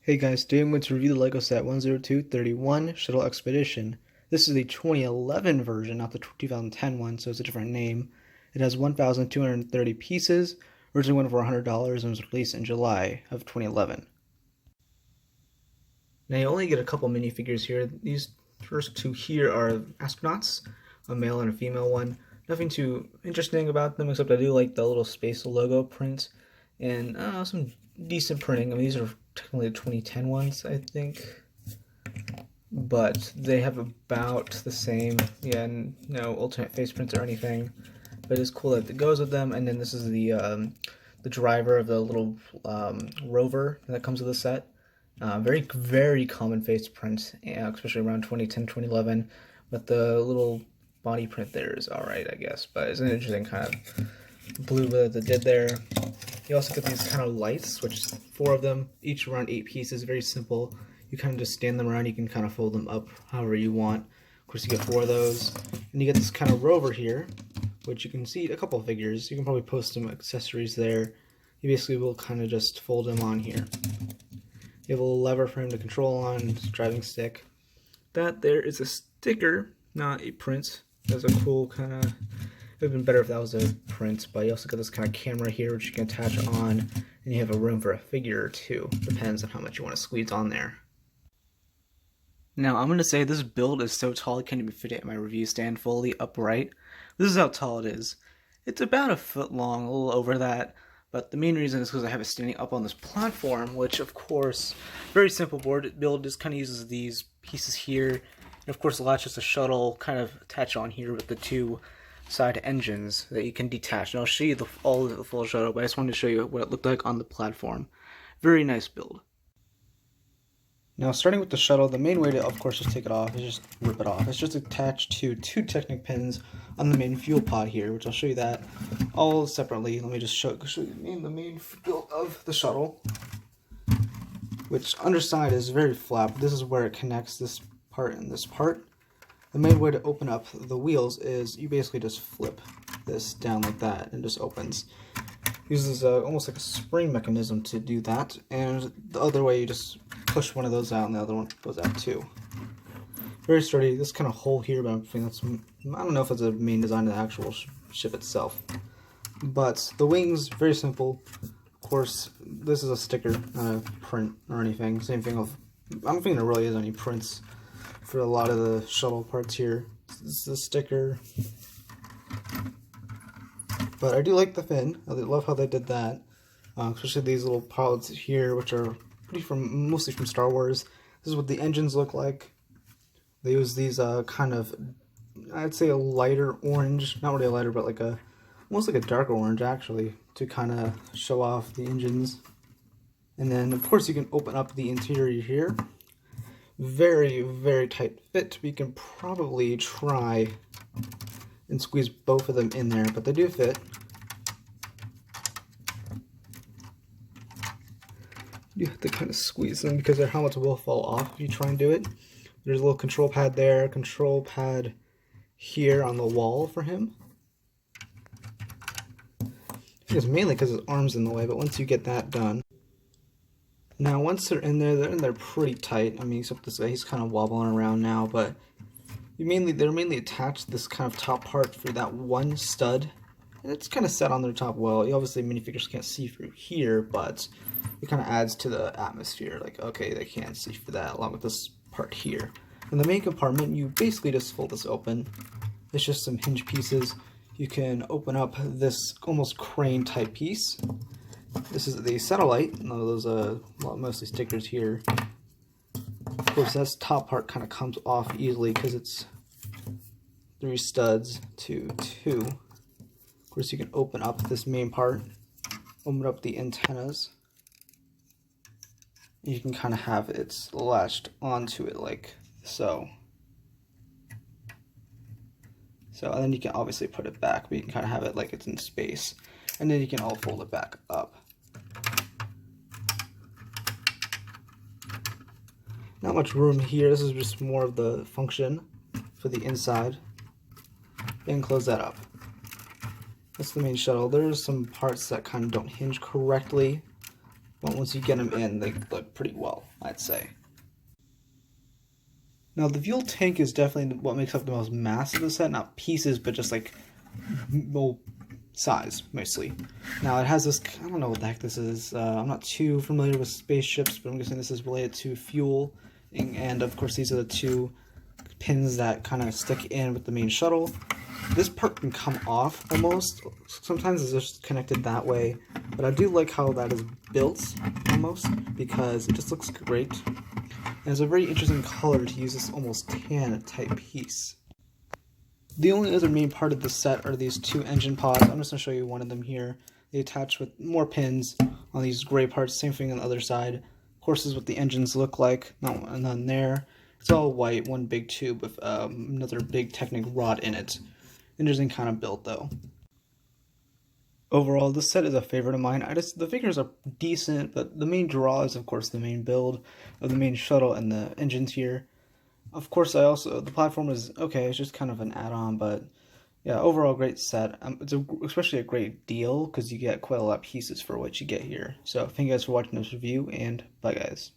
Hey guys, today I'm going to review the LEGO set 10231 Shuttle Expedition. This is the 2011 version, not the 2010 one, so it's a different name. It has 1,230 pieces, originally went for $100 and was released in July of 2011. Now you only get a couple minifigures here. These first two here are astronauts, a male and a female one. Nothing too interesting about them, except I do like the little space logo print and some decent printing. I mean, these are technically the 2010 ones, I think, but they have about the same, no alternate face prints or anything, but it's cool that it goes with them. And then this is the driver of the little rover that comes with the set. Very common face print, especially around 2010, 2011, but the little body print there is alright, I guess, but it's an interesting kind of blue that they did there. You also get these kind of lights, which is 4 of them, each around 8 pieces, very simple. You kind of just stand them around, you can kind of fold them up however you want. Of course, you get 4 of those. And you get this kind of rover here, which you can see a couple of figures. You can probably post some accessories there. You basically will kind of just fold them on here. You have a little lever for him to control on, driving stick. That there is a sticker, not a print. That's a cool kind of... It would have been better if that was a print, but you also got this kind of camera here which you can attach on, and you have a room for a figure or two. Depends on how much you want to squeeze on there. Now, I'm going to say this build is so tall it can't even fit it in my review stand fully upright. This is how tall it is. It's about a foot long, a little over that, but the main reason is because I have it standing up on this platform, which of course, very simple board build, just kind of uses these pieces here, and of course latches a shuttle kind of attached on here with the 2 side engines that you can detach. And I'll show you all of the full shuttle, but I just wanted to show you what it looked like on the platform. Very nice build. Now, starting with the shuttle, the main way to, of course, just take it off is just rip it off. It's just attached to 2 Technic pins on the main fuel pod here, which I'll show you that all separately. Let me just show you the main build of the shuttle, which underside is very flat. This is where it connects this part and this part. The main way to open up the wheels is you basically just flip this down like that and it just opens. Uses almost like a spring mechanism to do that, and the other way you just push one of those out and the other one goes out too. Very sturdy. This kind of hole here, but I don't know if it's a main design of the actual ship itself. But the wings, very simple. Of course, this is a sticker, not a print or anything. Same thing with, I don't think there really is any prints for a lot of the shuttle parts here. This is a sticker. But I do like the fin. I love how they did that. Especially these little pods here, which are mostly from Star Wars. This is what the engines look like. They use these kind of, I'd say a lighter orange, not really a lighter, but like almost like a darker orange actually, to kind of show off the engines. And then of course you can open up the interior here. Very tight fit. We can probably try and squeeze both of them in there, but they do fit. You have to kind of squeeze them because their helmets will fall off if you try and do it. There's a little control pad there, control pad here on the wall for him. I think it's mainly because his arm's in the way, but once you get that done. Now, once they're in there pretty tight. I mean, except this guy, he's kind of wobbling around now, but they're mainly attached to this kind of top part for that one stud. And it's kind of set on their top well. Obviously, minifigures can't see through here, but it kind of adds to the atmosphere. Like, okay, they can't see through that, along with this part here. In the main compartment, you basically just fold this open. It's just some hinge pieces. You can open up this almost crane type piece. This is the satellite. Those mostly stickers here. Of course, that top part kind of comes off easily because it's 3 studs to 2. Of course, you can open up this main part, open up the antennas. You can kind of have it latched onto it like so. And then you can obviously put it back, but you can kind of have it like it's in space. And then you can all fold it back up. Not much room here. This is just more of the function for the inside. And close that up. That's the main shuttle. There's some parts that kind of don't hinge correctly. but once you get them in, they look pretty well, I'd say. Now, the fuel tank is definitely what makes up the most mass of the set, not pieces, but just like well, size, mostly. Now, it has this, I don't know what the heck this is. I'm not too familiar with spaceships, but I'm guessing this is related to fuel. And of course, these are the two pins that kind of stick in with the main shuttle. This part can come off almost. Sometimes it's just connected that way, but I do like how that is built almost because it just looks great. And it's a very interesting color to use this almost tan type piece. The only other main part of the set are these two engine pods. I'm just going to show you one of them here. They attach with more pins on these gray parts, same thing on the other side. Of course, this is what the engines look like. And then there, it's all white, one big tube with another big Technic rod in it. Interesting kind of build though. Overall, this set is a favorite of mine. The figures are decent, but the main draw is, of course, the main build of the main shuttle and the engines here. Of course, the platform is okay. It's just kind of an add-on, but yeah, overall great set. Especially a great deal because you get quite a lot of pieces for what you get here. So thank you guys for watching this review, and bye guys.